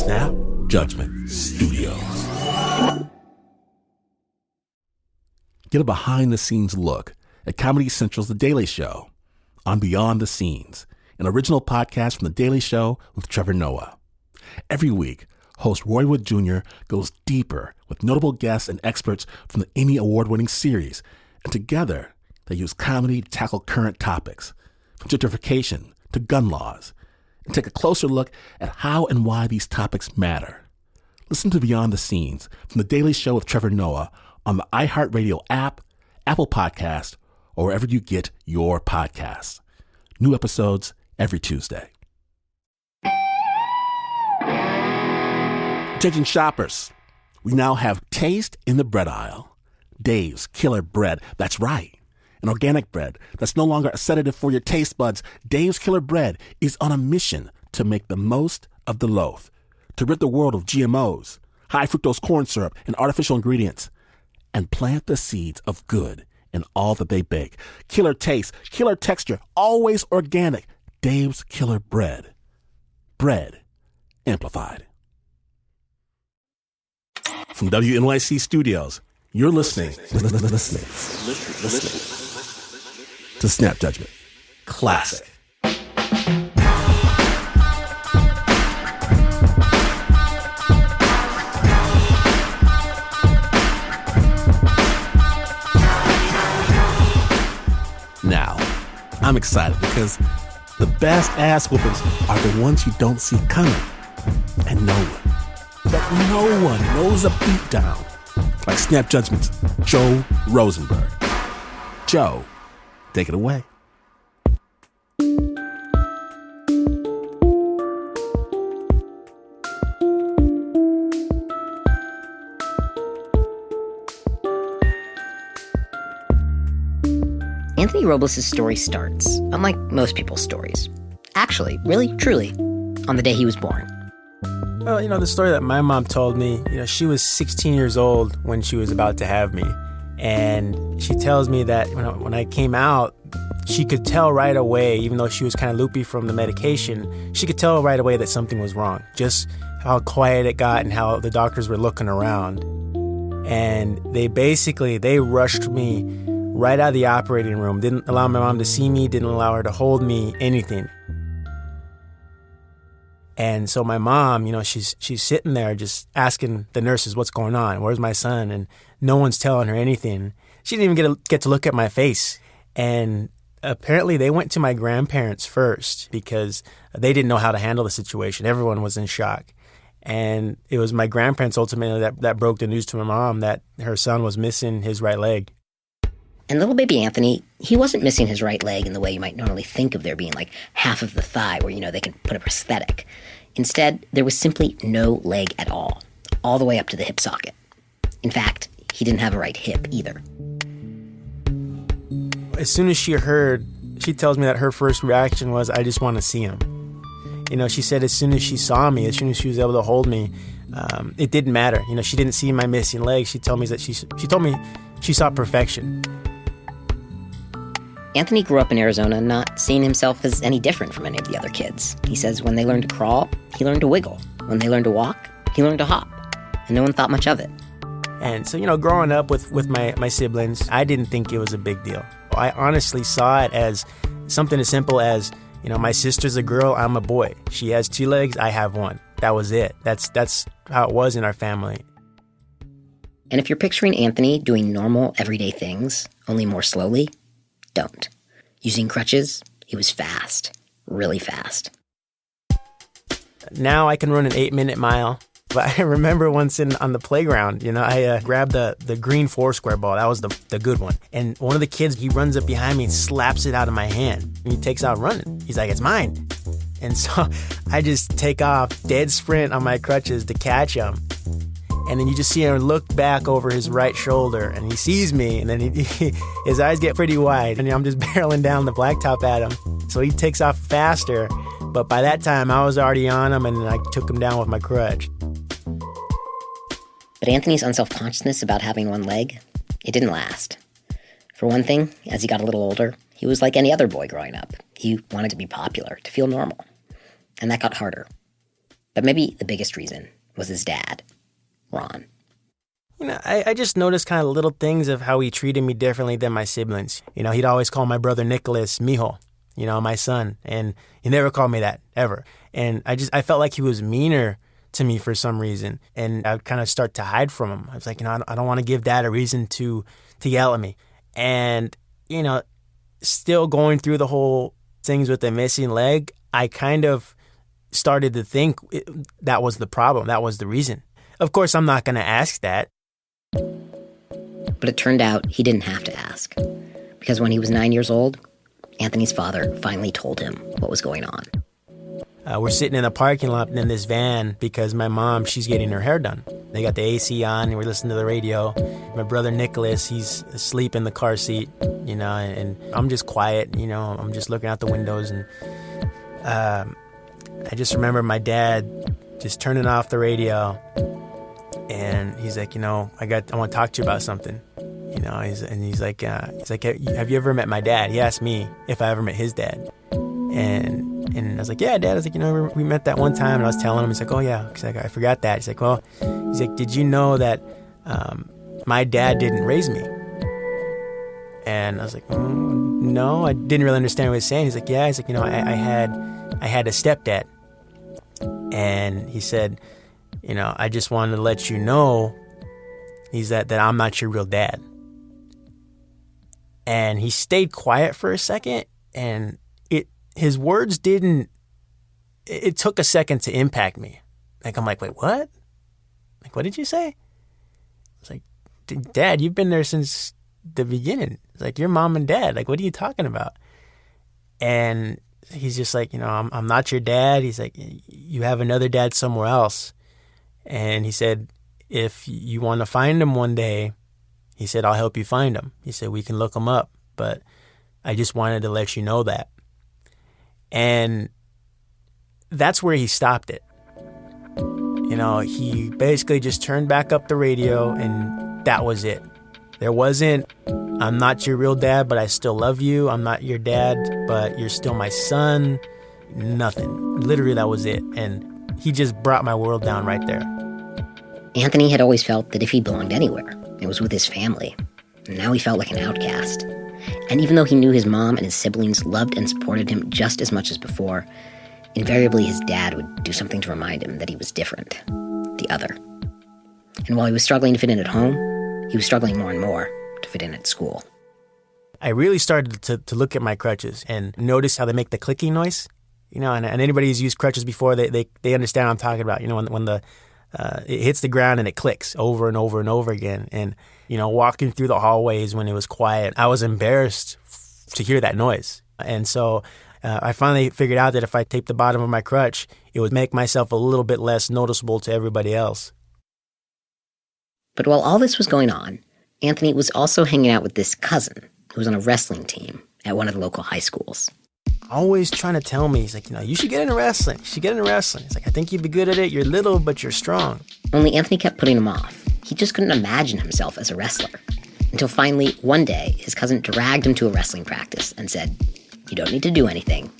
Snap Judgment Studios. Get a behind-the-scenes look at Comedy Central's The Daily Show on Beyond the Scenes, an original podcast from The Daily Show with Trevor Noah. Every week, host Roy Wood Jr. goes deeper with notable guests and experts from the Emmy Award-winning series, and together they use comedy to tackle current topics, from gentrification to gun laws, and take a closer look at how and why these topics matter. Listen to Beyond the Scenes from The Daily Show with Trevor Noah on the iHeartRadio app, Apple Podcast, or wherever you get your podcasts. New episodes every Tuesday. Attention shoppers, we now have taste in the bread aisle. Dave's Killer Bread, that's right. An organic bread that's no longer a sedative for your taste buds. Dave's Killer Bread is on a mission to make the most of the loaf, to rid the world of GMOs, high fructose corn syrup, and artificial ingredients, and plant the seeds of good in all that they bake. Killer taste, killer texture, always organic. Dave's Killer Bread. Bread amplified. From WNYC Studios, you're listening to Snap Judgment Classic. Now, I'm excited because the best ass whoopings are the ones you don't see coming. And no one knows a beatdown like Snap Judgment's Joe Rosenberg. Joe, take it away. Anthony Robles' story starts, unlike most people's stories. Actually, really, truly, on the day he was born. Well, the story that my mom told me, she was 16 years old when she was about to have me. And she tells me that when I came out, she could tell right away, even though she was kind of loopy from the medication, she could tell right away that something was wrong. Just how quiet it got and how the doctors were looking around. And they rushed me right out of the operating room. Didn't allow my mom to see me, didn't allow her to hold me, anything. And so my mom, she's sitting there just asking the nurses, what's going on? Where's my son? And no one's telling her anything. She didn't even get to look at my face. And apparently they went to my grandparents first because they didn't know how to handle the situation. Everyone was in shock. And it was my grandparents ultimately that broke the news to my mom that her son was missing his right leg. And little baby Anthony, he wasn't missing his right leg in the way you might normally think of there being like half of the thigh where, they can put a prosthetic. Instead, there was simply no leg at all the way up to the hip socket. In fact, he didn't have a right hip either. As soon as she tells me that her first reaction was, I just want to see him. She said as soon as she saw me, as soon as she was able to hold me, it didn't matter. She didn't see my missing leg. She told me that she told me she saw perfection. Anthony grew up in Arizona not seeing himself as any different from any of the other kids. He says when they learned to crawl, he learned to wiggle. When they learned to walk, he learned to hop. And no one thought much of it. And so, growing up with my siblings, I didn't think it was a big deal. I honestly saw it as something as simple as, my sister's a girl, I'm a boy. She has 2 legs, I have 1. That was it. That's how it was in our family. And if you're picturing Anthony doing normal, everyday things, only more slowly, don't. Using crutches, he was fast. Really fast. Now I can run an 8-minute mile. But I remember once on the playground, I grabbed the green 4-square ball. That was the good one. And one of the kids, he runs up behind me and slaps it out of my hand. And he takes out running. He's like, it's mine. And so I just take off, dead sprint on my crutches to catch him. And then you just see him look back over his right shoulder, and he sees me, and then his eyes get pretty wide, and I'm just barreling down the blacktop at him. So he takes off faster, but by that time, I was already on him, and I took him down with my crutch. But Anthony's unselfconsciousness about having 1 leg, it didn't last. For one thing, as he got a little older, he was like any other boy growing up. He wanted to be popular, to feel normal. And that got harder. But maybe the biggest reason was his dad, Ron. I just noticed kind of little things of how he treated me differently than my siblings. He'd always call my brother Nicholas mijo, my son. And he never called me that, ever. And I felt like he was meaner to me for some reason. And I would kind of start to hide from him. I was like, I don't want to give Dad a reason to yell at me. And, still going through the whole things with the missing leg, I kind of started to think that was the problem. That was the reason. Of course, I'm not going to ask that. But it turned out he didn't have to ask. Because when he was 9 years old, Anthony's father finally told him what was going on. We're sitting in a parking lot in this van because my mom, she's getting her hair done. They got the AC on and we're listening to the radio. My brother Nicholas, he's asleep in the car seat, and I'm just quiet, I'm just looking out the windows. And I just remember my dad just turning off the radio and he's like, I want to talk to you about something. He's like, have you ever met my dad? He asked me if I ever met his dad. And I was like, yeah, Dad. I was like, we met that one time. And I was telling him, he's like, oh, yeah. He's like, I forgot that. He's like, did you know that my dad didn't raise me? And I was like, no, I didn't really understand what he was saying. He's like, yeah. He's like, I had a stepdad. And he said, I just wanted to let you know, that I'm not your real dad. And he stayed quiet for a second, and his words it took a second to impact me. Like, I'm like, wait, what? Like, what did you say? I was like, Dad, you've been there since the beginning. It's like, your mom and dad. Like, what are you talking about? And he's just like, I'm not your dad. He's like, you have another dad somewhere else. And he said, if you want to find him one day, he said, I'll help you find him. He said, we can look him up. But I just wanted to let you know that. And that's where he stopped it. He basically just turned back up the radio and that was it. There wasn't, I'm not your real dad, but I still love you. I'm not your dad, but you're still my son. Nothing. Literally, that was it. And he just brought my world down right there. Anthony had always felt that if he belonged anywhere, it was with his family. And now he felt like an outcast. And even though he knew his mom and his siblings loved and supported him just as much as before, invariably his dad would do something to remind him that he was different, the other. And while he was struggling to fit in at home, he was struggling more and more to fit in at school. I really started to look at my crutches and notice how they make the clicking noise. And anybody who's used crutches before, they understand what I'm talking about. When the it hits the ground and it clicks over and over and over again. And, walking through the hallways when it was quiet, I was embarrassed to hear that noise. And so I finally figured out that if I taped the bottom of my crutch, it would make myself a little bit less noticeable to everybody else. But while all this was going on, Anthony was also hanging out with this cousin who was on a wrestling team at one of the local high schools. Always trying to tell me, he's like, you should get into wrestling. You should get into wrestling. He's like, I think you'd be good at it. You're little, but you're strong. Only Anthony kept putting him off. He just couldn't imagine himself as a wrestler. Until finally, one day, his cousin dragged him to a wrestling practice and said, you don't need to do anything.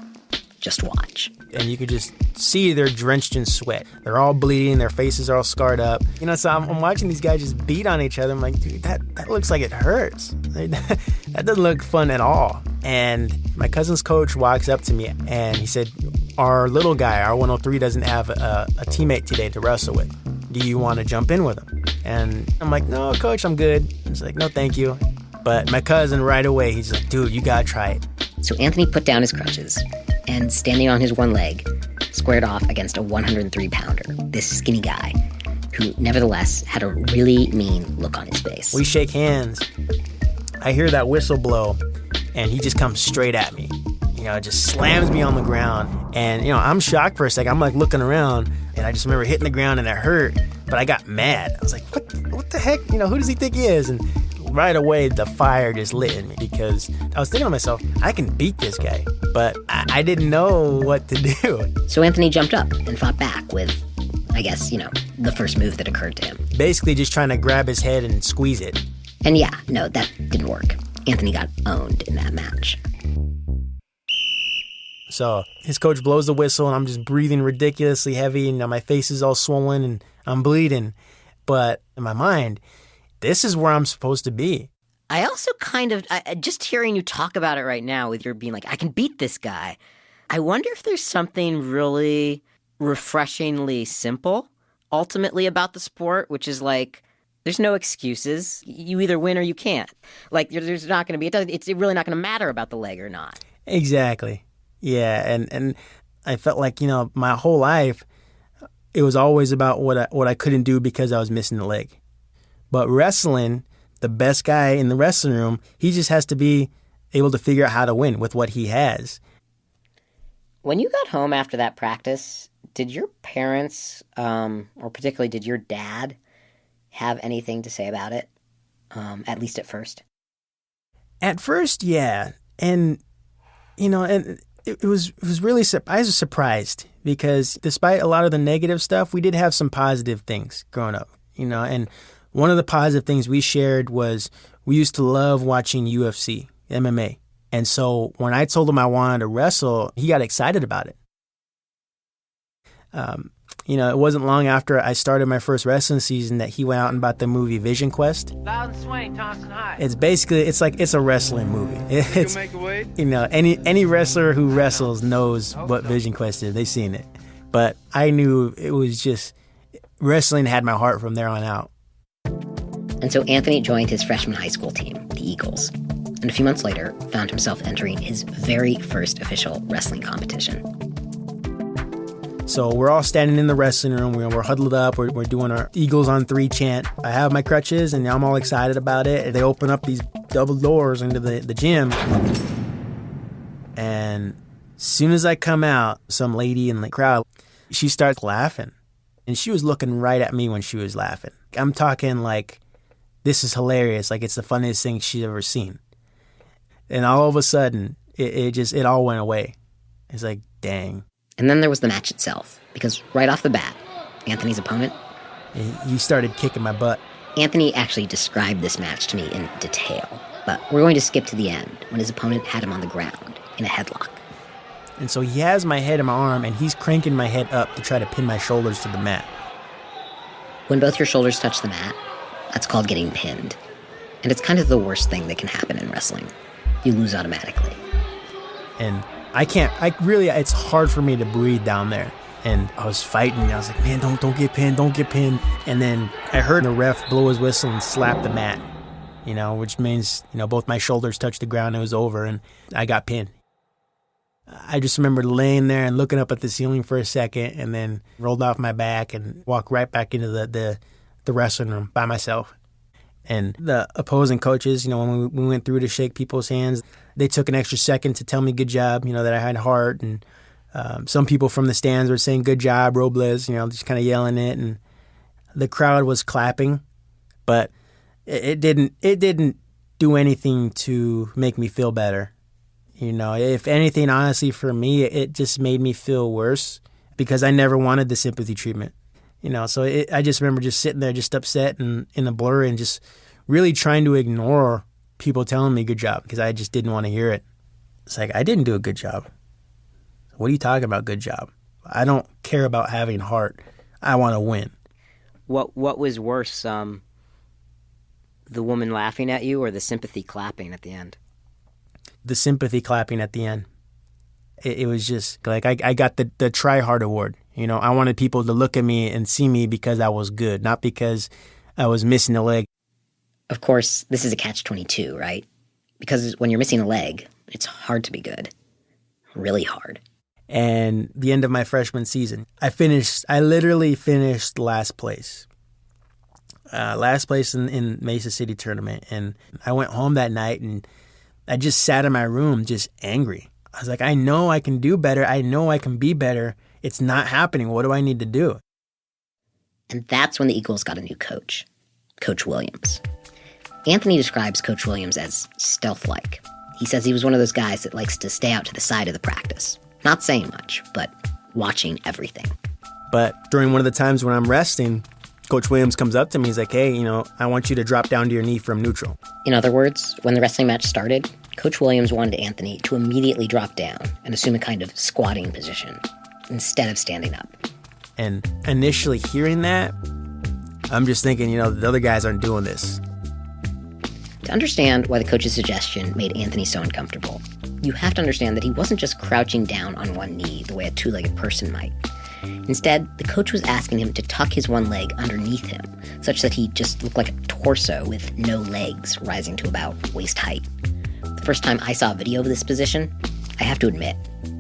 Just watch. And you could just see they're drenched in sweat. They're all bleeding. Their faces are all scarred up. So I'm watching these guys just beat on each other. I'm like, dude, that looks like it hurts. That doesn't look fun at all. And my cousin's coach walks up to me and he said, our little guy, our 103, doesn't have a teammate today to wrestle with. Do you want to jump in with him? And I'm like, no, coach, I'm good. He's like, no, thank you. But my cousin right away, he's like, dude, you got to try it. So Anthony put down his crutches and, standing on his one leg, squared off against a 103-pounder, this skinny guy, who nevertheless had a really mean look on his face. We shake hands. I hear that whistle blow, and he just comes straight at me. Just slams me on the ground. And, I'm shocked for a second. I'm like looking around, and I just remember hitting the ground, and it hurt. But I got mad. I was like, what the heck? Who does he think he is? And right away, the fire just lit in me because I was thinking to myself, I can beat this guy. But I didn't know what to do. So Anthony jumped up and fought back with, I guess, the first move that occurred to him. Basically just trying to grab his head and squeeze it. And yeah, no, that didn't work. Anthony got owned in that match. So his coach blows the whistle, and I'm just breathing ridiculously heavy, and my face is all swollen, and I'm bleeding. But in my mind, this is where I'm supposed to be. I also just hearing you talk about it right now with your being like, I can beat this guy. I wonder if there's something really refreshingly simple ultimately about the sport, which is like, there's no excuses. You either win or you can't. Like, there's not going to be, it's really not going to matter about the leg or not. Exactly. Yeah. And I felt like, my whole life, it was always about what I couldn't do because I was missing the leg. But wrestling, the best guy in the wrestling room, he just has to be able to figure out how to win with what he has. When you got home after that practice, did your parents, or particularly did your dad, have anything to say about it, at least at first? At first, yeah. And, and it was really, I was surprised because despite a lot of the negative stuff, we did have some positive things growing up, and one of the positive things we shared was we used to love watching UFC, MMA. And so when I told him I wanted to wrestle, he got excited about it. It wasn't long after I started my first wrestling season that he went out and bought the movie Vision Quest. Loud and swing, Thompson High. It's a wrestling movie. It's, any wrestler who wrestles knows what Vision Quest is. They've seen it. But I knew it was just, wrestling had my heart from there on out. And so Anthony joined his freshman high school team, the Eagles, and a few months later found himself entering his very first official wrestling competition. So we're all standing in the wrestling room. We're huddled up. We're doing our Eagles on 3 chant. I have my crutches, and I'm all excited about it. They open up these double doors into the gym. And as soon as I come out, some lady in the crowd, she starts laughing. And she was looking right at me when she was laughing. I'm talking like, this is hilarious. Like, it's the funniest thing she's ever seen. And all of a sudden, it all went away. It's like, dang. And then there was the match itself, because right off the bat, Anthony's opponent... He started kicking my butt. Anthony actually described this match to me in detail, but we're going to skip to the end, when his opponent had him on the ground in a headlock. And so he has my head in my arm, and he's cranking my head up to try to pin my shoulders to the mat. When both your shoulders touch the mat, that's called getting pinned. And it's kind of the worst thing that can happen in wrestling. You lose automatically. And it's hard for me to breathe down there. And I was fighting. I was like, man, don't get pinned, don't get pinned. And then I heard the ref blow his whistle and slap the mat, which means, both my shoulders touched the ground. It was over, and I got pinned. I just remember laying there and looking up at the ceiling for a second, and then rolled off my back and walked right back into the wrestling room by myself. And the opposing coaches, when we went through to shake people's hands, they took an extra second to tell me good job, that I had heart. And some people from the stands were saying good job, Robles, just kind of yelling it. And the crowd was clapping, but it didn't do anything to make me feel better. If anything, honestly, for me, it just made me feel worse because I never wanted the sympathy treatment. So I just remember just sitting there just upset and in a blur and just really trying to ignore people telling me good job because I just didn't want to hear it. It's like, I didn't do a good job. What are you talking about, good job? I don't care about having heart. I want to win. What was worse, the woman laughing at you or the sympathy clapping at the end? The sympathy clapping at the end. It was just like I got the Try Hard Award. I wanted people to look at me and see me because I was good, not because I was missing a leg. Of course, this is a catch-22, right? Because when you're missing a leg, it's hard to be good. Really hard. And the end of my freshman season, I literally finished last place. Last place in Mesa City tournament. And I went home that night and I just sat in my room just angry. I was like, I know I can do better. I know I can be better. It's not happening. What do I need to do? And that's when the Eagles got a new coach, Coach Williams. Anthony describes Coach Williams as stealth-like. He says he was one of those guys that likes to stay out to the side of the practice. Not saying much, but watching everything. But during one of the times when I'm resting, Coach Williams comes up to me. He's like, hey, I want you to drop down to your knee from neutral. In other words, when the wrestling match started, Coach Williams wanted Anthony to immediately drop down and assume a kind of squatting position instead of standing up. And initially hearing that, I'm just thinking, the other guys aren't doing this. To understand why the coach's suggestion made Anthony so uncomfortable, you have to understand that he wasn't just crouching down on one knee the way a two-legged person might. Instead, the coach was asking him to tuck his one leg underneath him, such that he just looked like a torso with no legs rising to about waist height. The first time I saw a video of this position, I have to admit,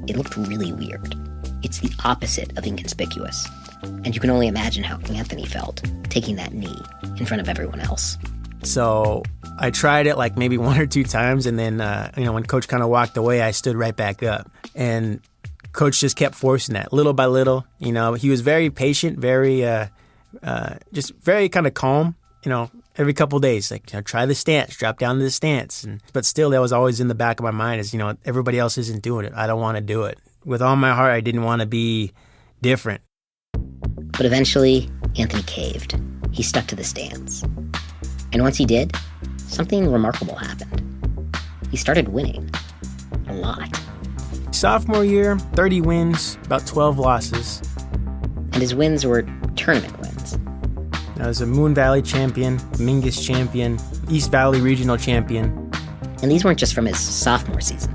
it looked really weird. It's the opposite of inconspicuous. And you can only imagine how Anthony felt taking that knee in front of everyone else. So I tried it like maybe one or two times, and then, when Coach kind of walked away, I stood right back up. And Coach just kept forcing that little by little. He was very patient, very, just very kind of calm, every couple of days. Like, try the stance, drop down to the stance. But still, that was always in the back of my mind is, everybody else isn't doing it. I don't want to do it. With all my heart, I didn't want to be different. But eventually, Anthony caved. He stuck to the stance. And once he did, something remarkable happened. He started winning. A lot. Sophomore year, 30 wins, about 12 losses. And his wins were tournament wins. I was a Moon Valley champion, Mingus champion, East Valley regional champion. And these weren't just from his sophomore season.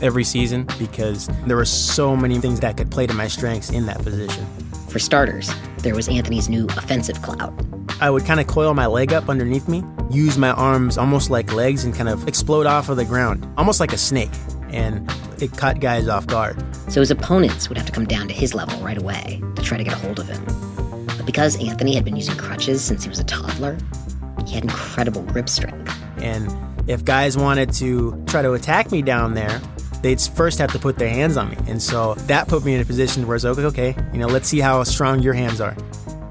Every season, because there were so many things that could play to my strengths in that position. For starters, there was Anthony's new offensive clout. I would kind of coil my leg up underneath me, use my arms almost like legs and kind of explode off of the ground, almost like a snake, and it caught guys off guard. So his opponents would have to come down to his level right away to try to get a hold of him. But because Anthony had been using crutches since he was a toddler, he had incredible grip strength. And if guys wanted to try to attack me down there, they'd first have to put their hands on me. And so that put me in a position where it's okay, let's see how strong your hands are.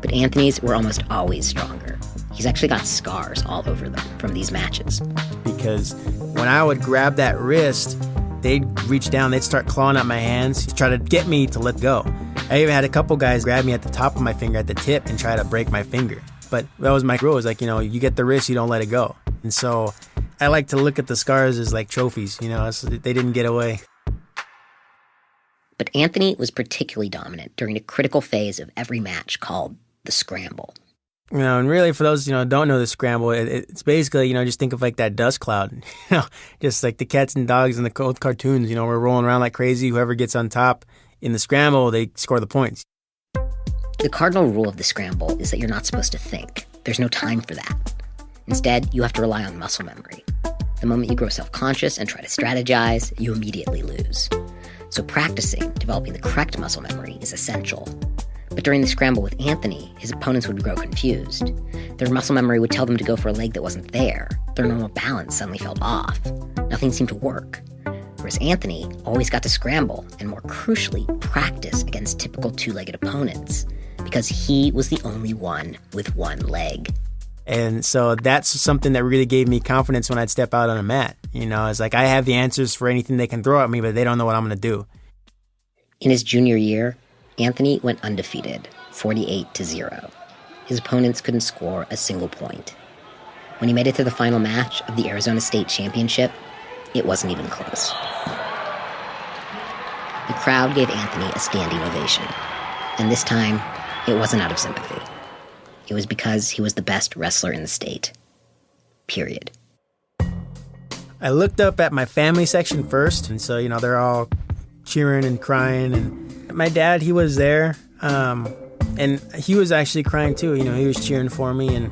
But Anthony's were almost always stronger. He's actually got scars all over them from these matches. Because when I would grab that wrist, they'd reach down, they'd start clawing at my hands to try to get me to let go. I even had a couple guys grab me at the top of my finger, at the tip, and try to break my finger. But that was my rule. It was like, you get the wrist, you don't let it go. And so I like to look at the scars as like trophies, they didn't get away. But Anthony was particularly dominant during a critical phase of every match called the scramble. And really for those, don't know the scramble, it's basically, just think of like that dust cloud, just like the cats and dogs in the old cartoons, we're rolling around like crazy. Whoever gets on top in the scramble, they score the points. The cardinal rule of the scramble is that you're not supposed to think. There's no time for that. Instead, you have to rely on muscle memory. The moment you grow self-conscious and try to strategize, you immediately lose. So practicing developing the correct muscle memory is essential. But during the scramble with Anthony, his opponents would grow confused. Their muscle memory would tell them to go for a leg that wasn't there. Their normal balance suddenly felt off. Nothing seemed to work. Whereas Anthony always got to scramble and, more crucially, practice against typical two-legged opponents because he was the only one with one leg. And so that's something that really gave me confidence when I'd step out on a mat. It's like I have the answers for anything they can throw at me, but they don't know what I'm going to do. In his junior year, Anthony went undefeated, 48-0. His opponents couldn't score a single point. When he made it to the final match of the Arizona State Championship, it wasn't even close. The crowd gave Anthony a standing ovation. And this time, it wasn't out of sympathy. It was because he was the best wrestler in the state. Period. I looked up at my family section first, and so, they're all cheering and crying, and my dad, he was there, and he was actually crying too. He was cheering for me, and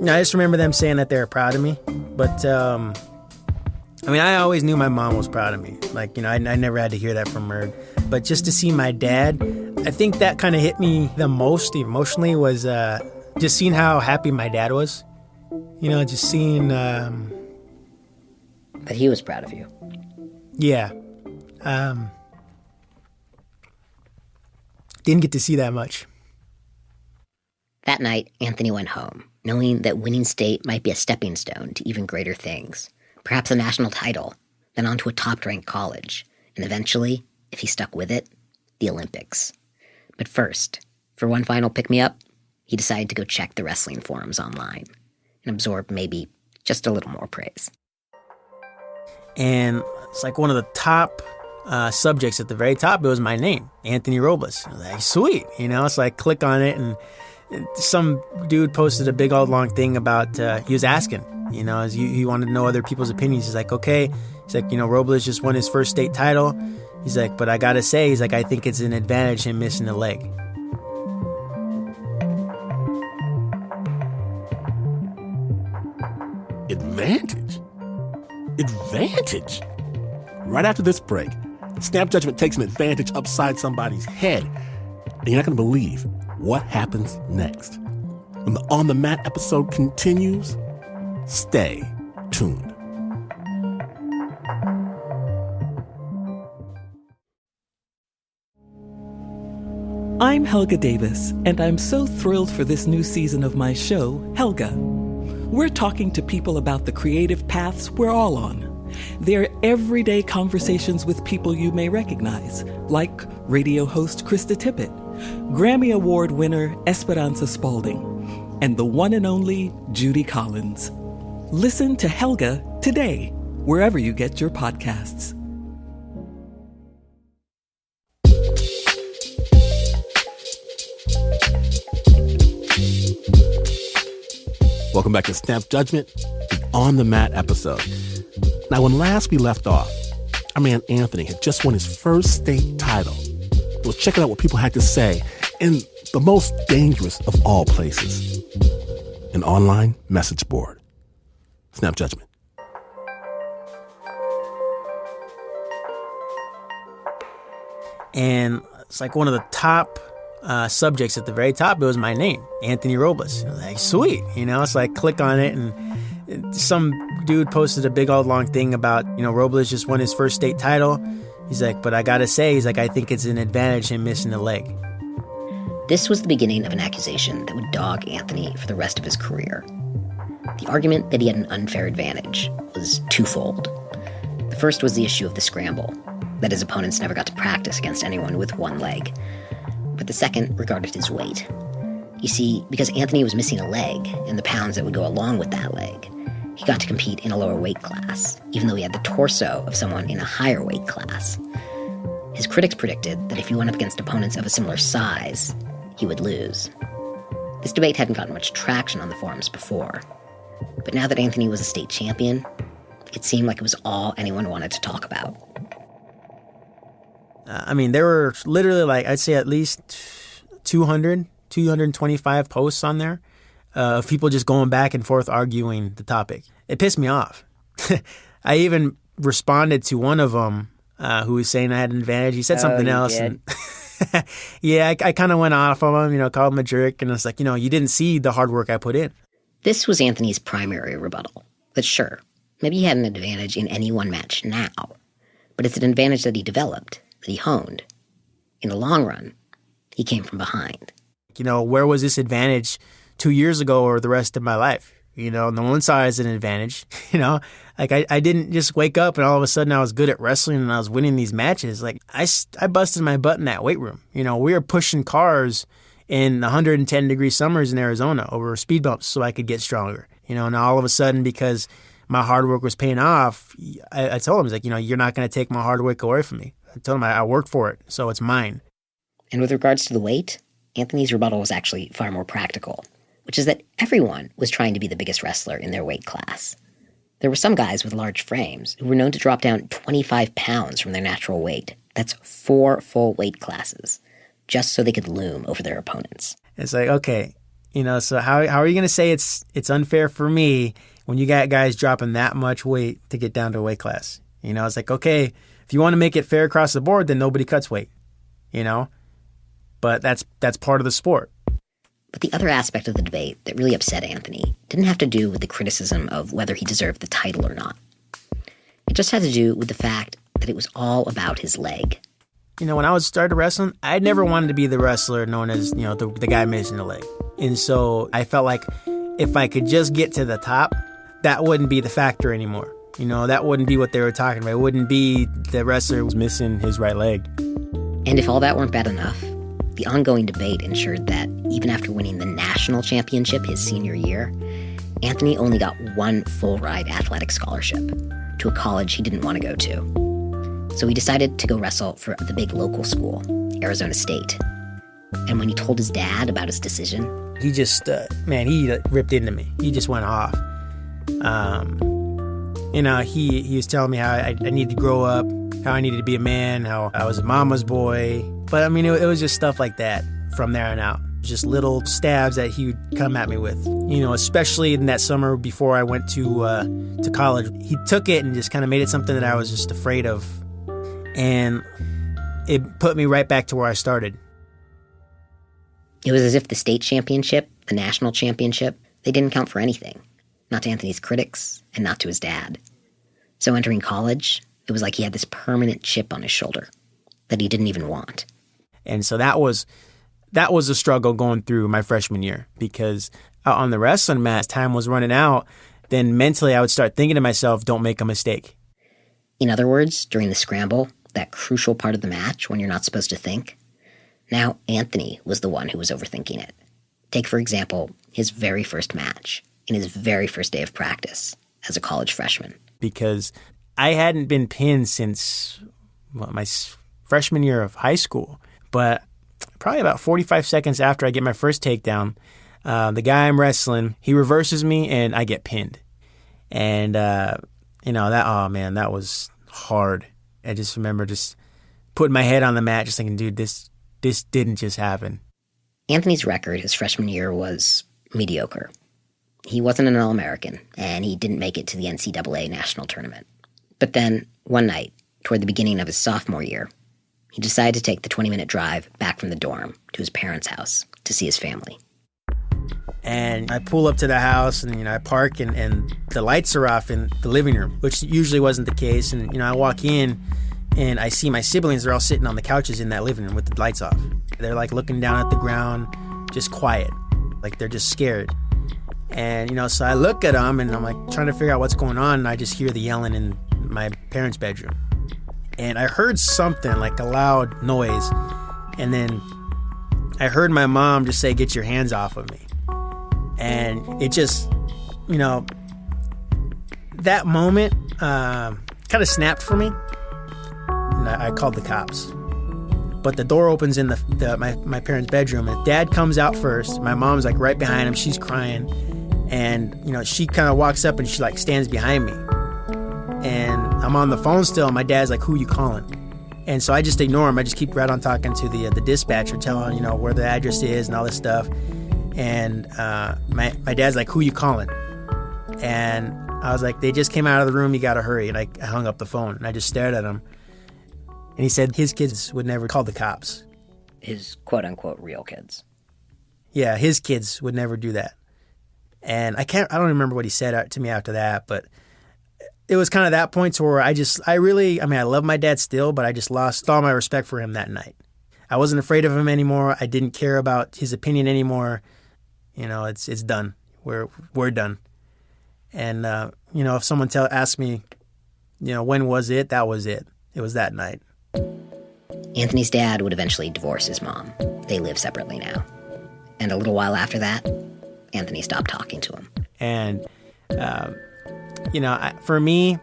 I just remember them saying that they were proud of me. But I always knew my mom was proud of me. I never had to hear that from her. But just to see my dad, I think that kind of hit me the most emotionally was just seeing how happy my dad was. Just seeing. But he was proud of you. Yeah. Didn't get to see that much. That night, Anthony went home, knowing that winning state might be a stepping stone to even greater things. Perhaps a national title, then on to a top-ranked college, and eventually, if he stuck with it, the Olympics. But first, for one final pick-me-up, he decided to go check the wrestling forums online and absorb maybe just a little more praise. And it's like one of the top subjects at the very top. It was my name, Anthony Robles. I was like, sweet. It's like click on it, and some dude posted a big old long thing about, he was asking, as he wanted to know other people's opinions. He's like, okay. He's like, Robles just won his first state title. He's like, but I got to say, he's like, I think it's an advantage him missing a leg. Advantage? Right after this break, Snap Judgment takes an advantage upside somebody's head. And you're not going to believe what happens next. When the On the Mat episode continues, stay tuned. I'm Helga Davis, and I'm so thrilled for this new season of my show, Helga. We're talking to people about the creative paths we're all on. They're everyday conversations with people you may recognize, like radio host Krista Tippett, Grammy Award winner Esperanza Spalding, and the one and only Judy Collins. Listen to Helga today, wherever you get your podcasts. Welcome back to Snap Judgment, the On the Mat episode. Now, when last we left off, our man Anthony had just won his first state title. He was checking out what people had to say in the most dangerous of all places, an online message board. Snap Judgment. And it's like one of the top subjects at the very top. It was my name, Anthony Robles. I was like, sweet. It's like click on it, and some dude posted a big old long thing about, Robles just won his first state title. He's like, but I got to say, he's like, I think it's an advantage him missing a leg. This was the beginning of an accusation that would dog Anthony for the rest of his career. The argument that he had an unfair advantage was twofold. The first was the issue of the scramble, that his opponents never got to practice against anyone with one leg. But the second regarded his weight. You see, because Anthony was missing a leg and the pounds that would go along with that leg, he got to compete in a lower weight class, even though he had the torso of someone in a higher weight class. His critics predicted that if he went up against opponents of a similar size, he would lose. This debate hadn't gotten much traction on the forums before, but now that Anthony was a state champion, it seemed like it was all anyone wanted to talk about. There were literally I'd say at least 225 posts on there of people just going back and forth arguing the topic. It pissed me off. I even responded to one of them who was saying I had an advantage. He said something else. Did? And yeah, I kind of went off on him, called him a jerk. And it's like, you didn't see the hard work I put in. This was Anthony's primary rebuttal. That sure, maybe he had an advantage in any one match now, but it's an advantage that he developed, that he honed. In the long run, he came from behind. Where was this advantage 2 years ago or the rest of my life? On the one side is an advantage, I didn't just wake up and all of a sudden I was good at wrestling and I was winning these matches. I busted my butt in that weight room. We were pushing cars in 110-degree summers in Arizona over speed bumps so I could get stronger. Now all of a sudden, because my hard work was paying off, I told him, you're not going to take my hard work away from me. I told him I worked for it, so it's mine. And with regards to the weight, Anthony's rebuttal was actually far more practical, which is that everyone was trying to be the biggest wrestler in their weight class. There were some guys with large frames who were known to drop down 25 pounds from their natural weight. That's 4 full weight classes, just so they could loom over their opponents. It's like, okay, so how are you going to say it's unfair for me when you got guys dropping that much weight to get down to a weight class? It's like, okay, if you want to make it fair across the board, then nobody cuts weight, But that's part of the sport. But the other aspect of the debate that really upset Anthony didn't have to do with the criticism of whether he deserved the title or not. It just had to do with the fact that it was all about his leg. When I was started wrestling, I never wanted to be the wrestler known as, the guy missing a leg. And so I felt like if I could just get to the top, that wouldn't be the factor anymore. That wouldn't be what they were talking about. It wouldn't be the wrestler was missing his right leg. And if all that weren't bad enough, the ongoing debate ensured that even after winning the national championship his senior year, Anthony only got one full-ride athletic scholarship. to a college he didn't want to go to. So he decided to go wrestle for the big local school, Arizona State. And when he told his dad about his decision, he just, he ripped into me. He just went off. He was telling me how I needed to grow up, how I needed to be a man, how I was a mama's boy. But I mean, it was just stuff like that from there on out. Just little stabs that he would come at me with, especially in that summer before I went to college. He took it and just kind of made it something that I was just afraid of. And it put me right back to where I started. It was as if the state championship, the national championship, they didn't count for anything. Not to Anthony's critics, and not to his dad. So entering college, it was like he had this permanent chip on his shoulder that he didn't even want. And so that was a struggle going through my freshman year, because on the wrestling mat, as time was running out, then mentally I would start thinking to myself, don't make a mistake. In other words, during the scramble, that crucial part of the match when you're not supposed to think, now Anthony was the one who was overthinking it. Take, for example, his very first match in his very first day of practice as a college freshman. Because I hadn't been pinned since my freshman year of high school. But probably about 45 seconds after I get my first takedown, the guy I'm wrestling, he reverses me and I get pinned. And, that was hard. I just remember just putting my head on the mat, just thinking, dude, this didn't just happen. Anthony's record his freshman year was mediocre. He wasn't an All-American, and he didn't make it to the NCAA national tournament. But then, one night, toward the beginning of his sophomore year, he decided to take the 20-minute drive back from the dorm to his parents' house to see his family. And I pull up to the house, and I park, and the lights are off in the living room, which usually wasn't the case. And I walk in, and I see my siblings. They're all sitting on the couches in that living room with the lights off. They're like looking down at the ground, just quiet, like they're just scared. And so I look at them, and I'm like trying to figure out what's going on, and I just hear the yelling in my parents' bedroom. And I heard something like a loud noise, and then I heard my mom just say, "Get your hands off of me." And it just, that moment kind of snapped for me. And I called the cops. But the door opens in my parents' bedroom, and Dad comes out first. My mom's like right behind him. She's crying. And, she kind of walks up and she like stands behind me. And I'm on the phone still, and my dad's like, "Who you calling?" And so I just ignore him. I just keep right on talking to the dispatcher, telling where the address is and all this stuff. And my dad's like, "Who you calling?" And I was like, "They just came out of the room. You got to hurry." And I hung up the phone, and I just stared at him. And he said his kids would never call the cops. His quote-unquote real kids. Yeah, his kids would never do that. And I don't remember what he said to me after that, but it was kind of that point to where I love my dad still, but I just lost all my respect for him that night. I wasn't afraid of him anymore. I didn't care about his opinion anymore. It's done. We're done. And, if someone asks me, when was it? That was it. It was that night. Anthony's dad would eventually divorce his mom. They live separately now. And a little while after that, Anthony stopped talking to him. And, for me,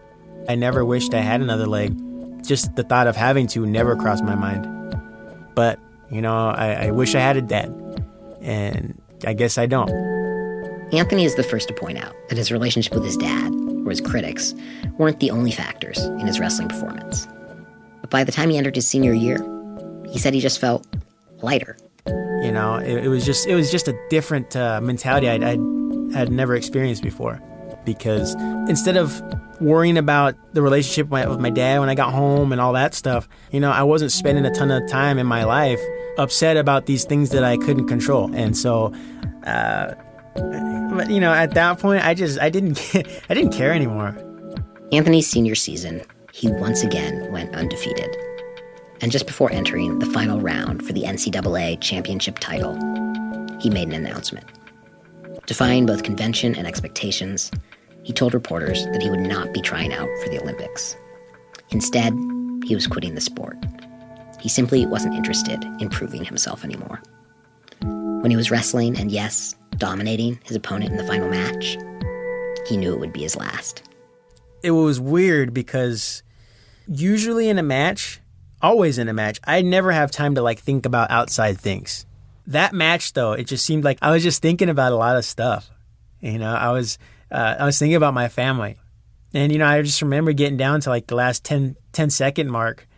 I never wished I had another leg. Just the thought of having to never crossed my mind. But, I wish I had a dad. And I guess I don't. Anthony is the first to point out that his relationship with his dad, or his critics, weren't the only factors in his wrestling performance. But by the time he entered his senior year, he said he just felt lighter. It was just a different mentality I had never experienced before. Because instead of worrying about the relationship with my dad when I got home and all that stuff, I wasn't spending a ton of time in my life upset about these things that I couldn't control. And so, at that point, I didn't care anymore. Anthony's senior season, he once again went undefeated. And just before entering the final round for the NCAA championship title, he made an announcement. Defying both convention and expectations, he told reporters that he would not be trying out for the Olympics. Instead, he was quitting the sport. He simply wasn't interested in proving himself anymore. When he was wrestling and, yes, dominating his opponent in the final match, he knew it would be his last. it was weird because usually in a match, always in a match, I never have time to like think about outside things. That match though, it just seemed like I was just thinking about a lot of stuff. You know, I was thinking about my family. And, you know, I just remember getting down to like the last 10 second mark,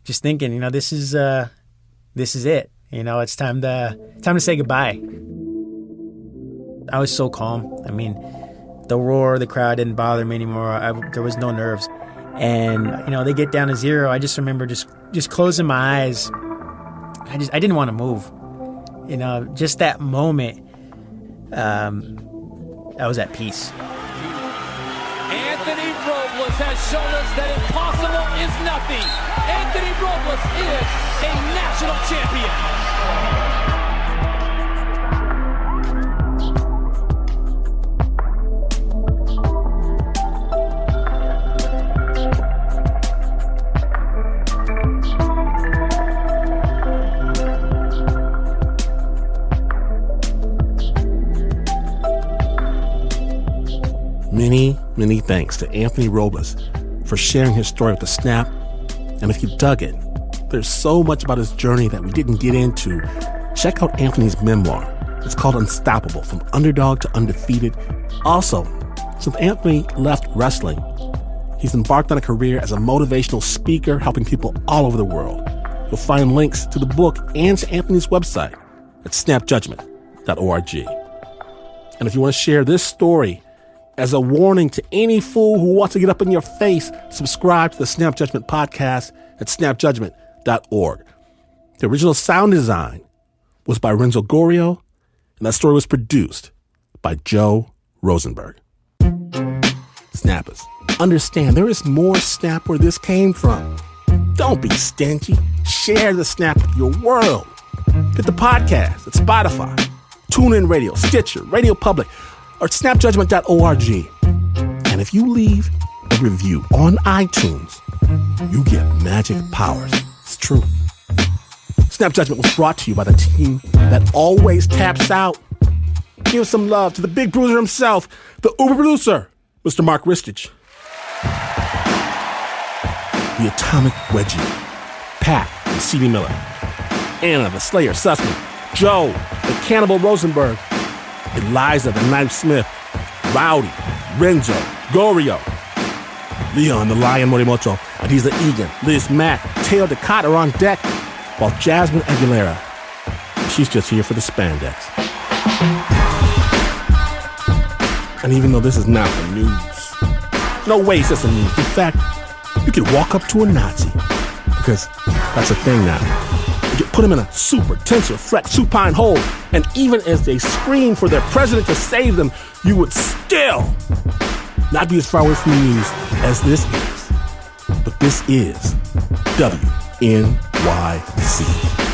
just thinking, you know, this is it. You know, it's time to say goodbye. I was so calm. I mean, the roar of the crowd didn't bother me anymore. There was no nerves. And, you know, they get down to 0. I just remember just closing my eyes. I didn't want to move. You know, just that moment, I was at peace. Anthony Robles has shown us that impossible is nothing. Anthony Robles is a national champion. Many thanks to Anthony Robles for sharing his story with the Snap. And if you dug it, there's so much about his journey that we didn't get into. Check out Anthony's memoir. It's called Unstoppable, From Underdog to Undefeated. Also, since Anthony left wrestling, he's embarked on a career as a motivational speaker, helping people all over the world. You'll find links to the book and to Anthony's website at snapjudgment.org. And if you want to share this story as a warning to any fool who wants to get up in your face, subscribe to the Snap Judgment podcast at snapjudgment.org. The original sound design was by Renzo Gorrio, and that story was produced by Joe Rosenberg. Snappers, understand there is more Snap where this came from. Don't be stingy. Share the Snap with your world. Get the podcast at Spotify, TuneIn Radio, Stitcher, Radio Public, or snapjudgment.org. And if you leave a review on iTunes, you get magic powers. It's true. Snap Judgment was brought to you by the team that always taps out. Give some love to the big bruiser himself, the Uber producer, Mr. Mark Ristich. The Atomic Wedgie, Pat and C.D. Miller, Anna the Slayer Sussman, Joe the Cannibal Rosenberg, Eliza the Knife Smith, Rowdy, Renzo, Gorrio, Leon the Lion Morimoto, Adiza Egan, Liz Mack, Teo Ducat are on deck, while Jasmine Aguilera, she's just here for the spandex. And even though this is not the news, no way it's just the news. In fact, you could walk up to a Nazi, because that's a thing now. You could put them in a super tensor flex supine hold, and even as they scream for their president to save them, you would still not be as far away from the news as this is. But this is WNYC.